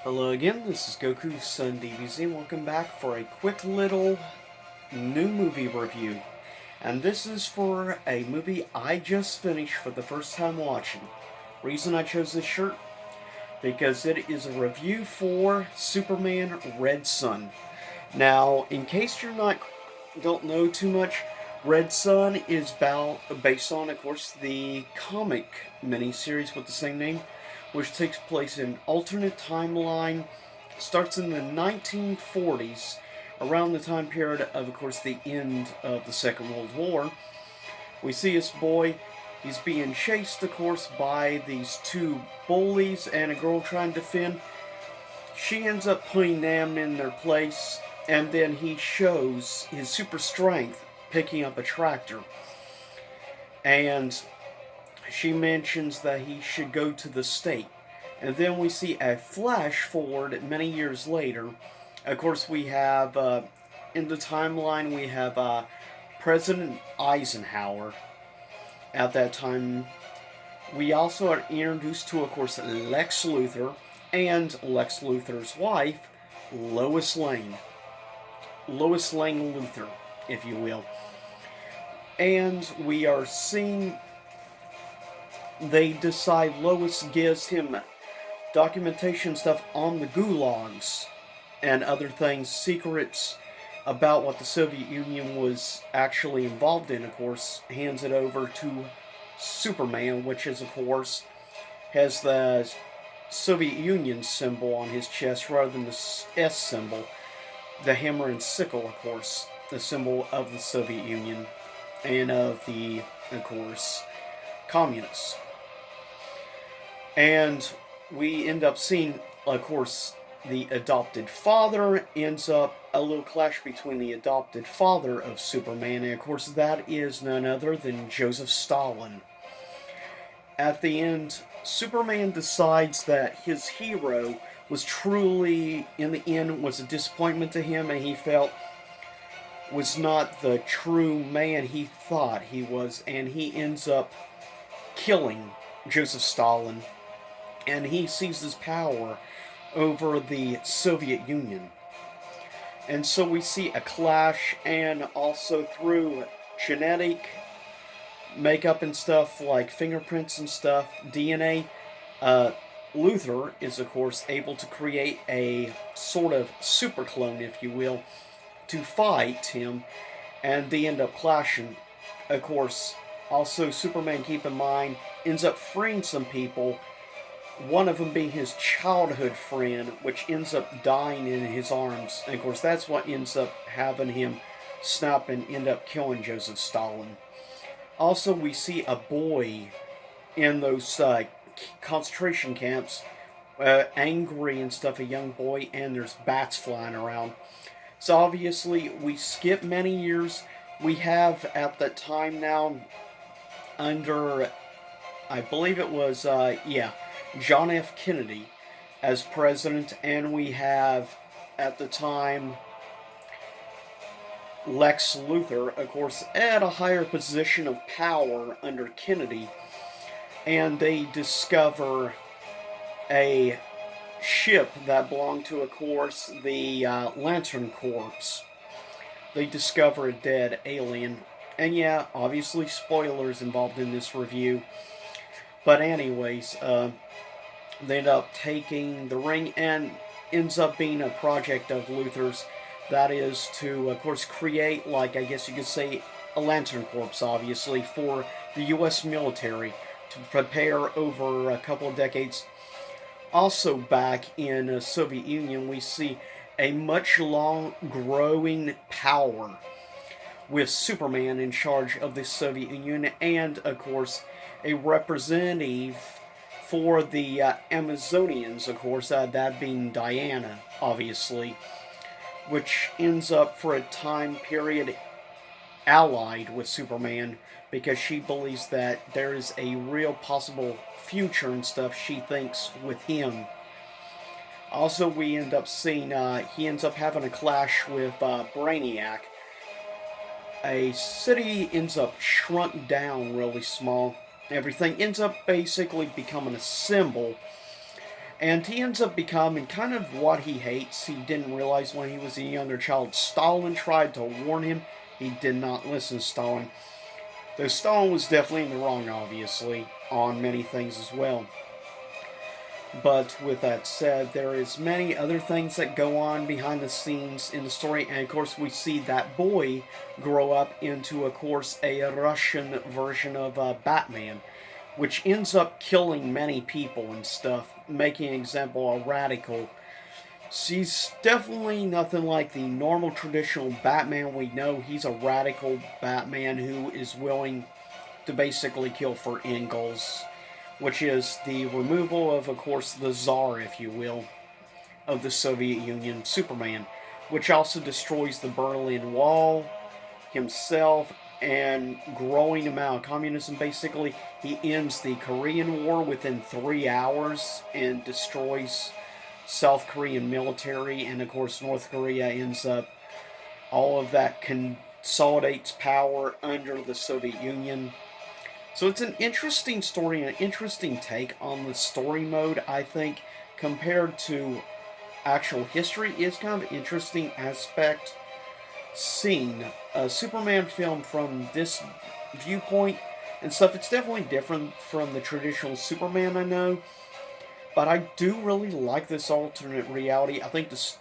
Hello again, this is Goku Son DBZ, and welcome back for a quick little new movie review. And this is for a movie I just finished for the first time watching. Reason I chose this shirt? Because it is a review for Superman Red Son. Now, in case don't know too much, Red Son is based on, of course, the comic miniseries with the same name, which takes place in alternate timeline, starts in the 1940s, around the time period of course, the end of the Second World War. We see this boy. He's being chased, of course, by these two bullies and a girl trying to defend. She ends up putting them in their place, and then he shows his super strength picking up a tractor. And she mentions that he should go to the state. And then we see a flash forward many years later. Of course, we have, in the timeline, we have President Eisenhower at that time. We also are introduced to, of course, Lex Luthor and Lex Luthor's wife, Lois Lane. Lois Lane Luthor, if you will. And we are seeing they decide Lois gives him documentation stuff on the gulags and other things, secrets about what the Soviet Union was actually involved in, of course, hands it over to Superman, which is, of course, has the Soviet Union symbol on his chest rather than the S symbol, the hammer and sickle, of course, the symbol of the Soviet Union and of the, of course, communists. And we end up seeing, of course, the adopted father ends up a little clash between the adopted father of Superman, and of course, that is none other than Joseph Stalin. At the end, Superman decides that his hero was truly, in the end, was a disappointment to him, and he felt was not the true man he thought he was, and he ends up killing Joseph Stalin, and he seizes power over the Soviet Union. And so we see a clash, and also through genetic makeup and stuff like fingerprints and stuff, DNA, Luthor is, of course, able to create a sort of super clone, if you will, to fight him, and they end up clashing. Of course, also Superman, keep in mind, ends up freeing some people, one of them being his childhood friend, which ends up dying in his arms. And of course, that's what ends up having him snap and end up killing Joseph Stalin. Also, we see a boy in those concentration camps, angry and stuff, a young boy, and there's bats flying around. So obviously, we skip many years. We have at that time now, under, I believe it was, John F. Kennedy as president, and we have at the time Lex Luthor, of course, at a higher position of power under Kennedy, and they discover a ship that belonged to, of course, the Lantern Corps. They discover a dead alien, and yeah, obviously spoilers involved in this review. But anyways, they end up taking the ring, and ends up being a project of Luthor's. That is to, of course, create, like, I guess you could say, a Lantern Corps, obviously, for the U.S. military to prepare over a couple of decades. Also, back in the Soviet Union, we see a much long growing power with Superman in charge of the Soviet Union, and, of course, a representative for the Amazonians, of course, that being Diana, obviously, which ends up for a time period allied with Superman because she believes that there is a real possible future and stuff, she thinks, with him. Also, we end up seeing he ends up having a clash with Brainiac. A city ends up shrunk down really small. Everything ends up basically becoming a symbol And he ends up becoming kind of what he hates. He didn't realize when he was a younger child. Stalin tried to warn him. He did not listen to Stalin. Though Stalin was definitely in the wrong, obviously, on many things as well. But with that said, there is many other things that go on behind the scenes in the story, and of course we see that boy grow up into, of course, a Russian version of Batman, which ends up killing many people and stuff, making an example a radical. She's definitely nothing like the normal traditional Batman we know. He's a radical Batman who is willing to basically kill for end goals, which is the removal of course, the Tsar, if you will, of the Soviet Union, Superman, which also destroys the Berlin Wall himself and growing amount of communism. Basically, he ends the Korean War within 3 hours and destroys South Korean military, and of course, North Korea ends up all of that consolidates power under the Soviet Union. So it's an interesting story and an interesting take on the story mode, I think, compared to actual history. Is kind of an interesting aspect seeing a Superman film from this viewpoint and stuff. It's definitely different from the traditional Superman I know, but I do really like this alternate reality. I think the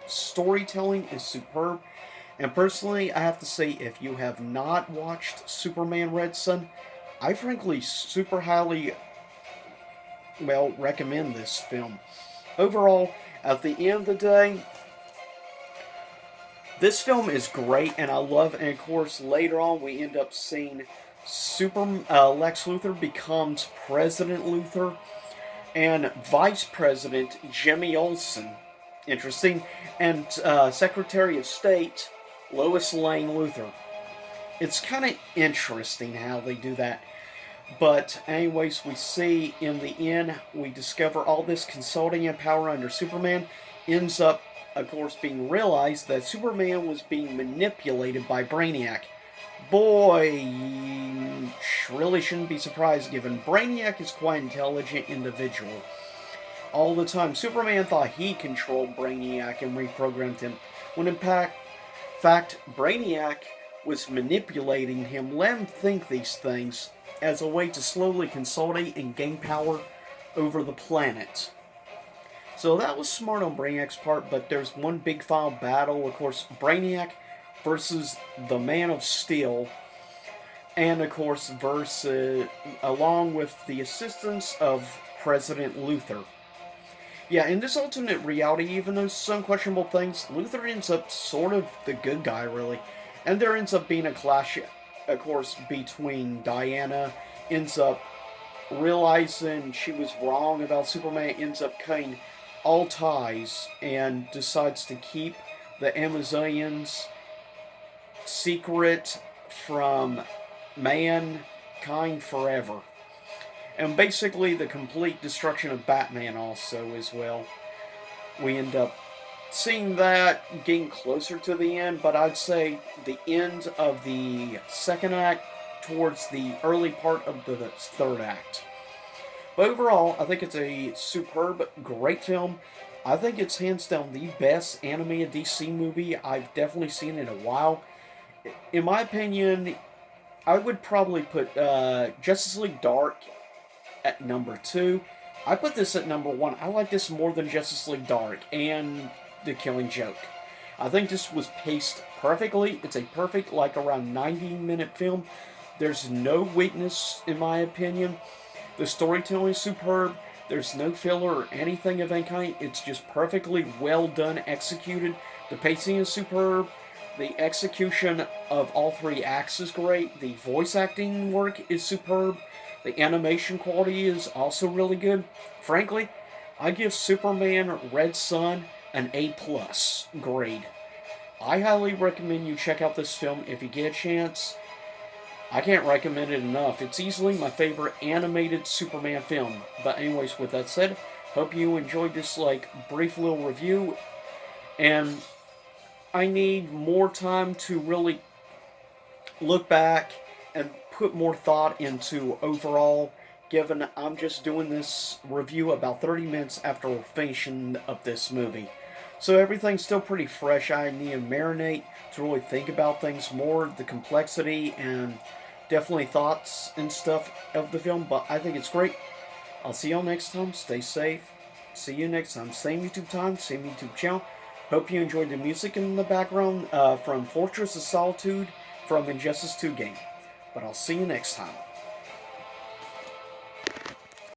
storytelling is superb, and personally, I have to say, if you have not watched Superman Red Son, I frankly super highly, well, recommend this film. Overall, at the end of the day, this film is great, and I love. And of course, later on, we end up seeing Lex Luthor becomes President Luthor, and Vice President Jimmy Olsen, interesting, and Secretary of State Lois Lane Luthor. It's kind of interesting how they do that. But anyways, we see in the end, we discover all this consulting and power under Superman ends up, of course, being realized that Superman was being manipulated by Brainiac. Boy, really shouldn't be surprised given Brainiac is quite an intelligent individual. All the time, Superman thought he controlled Brainiac and reprogrammed him, when in fact, Brainiac was manipulating him, let him think these things as a way to slowly consolidate and gain power over the planet. So that was smart on Brainiac's part, but there's one big final battle, of course, Brainiac versus the Man of Steel, and of course, along with the assistance of President Luthor. Yeah, in this alternate reality, even though some questionable things, Luthor ends up sort of the good guy, really. And there ends up being a clash, of course, between Diana, ends up realizing she was wrong about Superman, ends up cutting all ties, and decides to keep the Amazonians secret from mankind forever. And basically the complete destruction of Batman also as well. We end up seeing that getting closer to the end, but I'd say the end of the second act towards the early part of the third act. But overall, I think it's a superb, great film. I think it's hands down the best animated DC movie I've definitely seen in a while. In my opinion, I would probably put Justice League Dark at number 2. I put this at number 1. I like this more than Justice League Dark and The Killing Joke. I think this was paced perfectly. It's a perfect, like, around 90-minute film. There's no weakness, in my opinion. The storytelling is superb. There's no filler or anything of any kind. It's just perfectly well done, executed. The pacing is superb. The execution of all 3 acts is great. The voice acting work is superb. The animation quality is also really good. Frankly, I give Superman Red Son an A+ grade. I highly recommend you check out this film if you get a chance. I can't recommend it enough. It's easily my favorite animated Superman film. But anyways, with that said, hope you enjoyed this brief little review. And I need more time to really look back and put more thought into overall given I'm just doing this review about 30 minutes after finishing up this movie. So everything's still pretty fresh. I need to marinate to really think about things more, the complexity and definitely thoughts and stuff of the film, but I think it's great. I'll see y'all next time. Stay safe. See you next time. Same YouTube time, same YouTube channel. Hope you enjoyed the music in the background from Fortress of Solitude from Injustice 2 game. But I'll see you next time.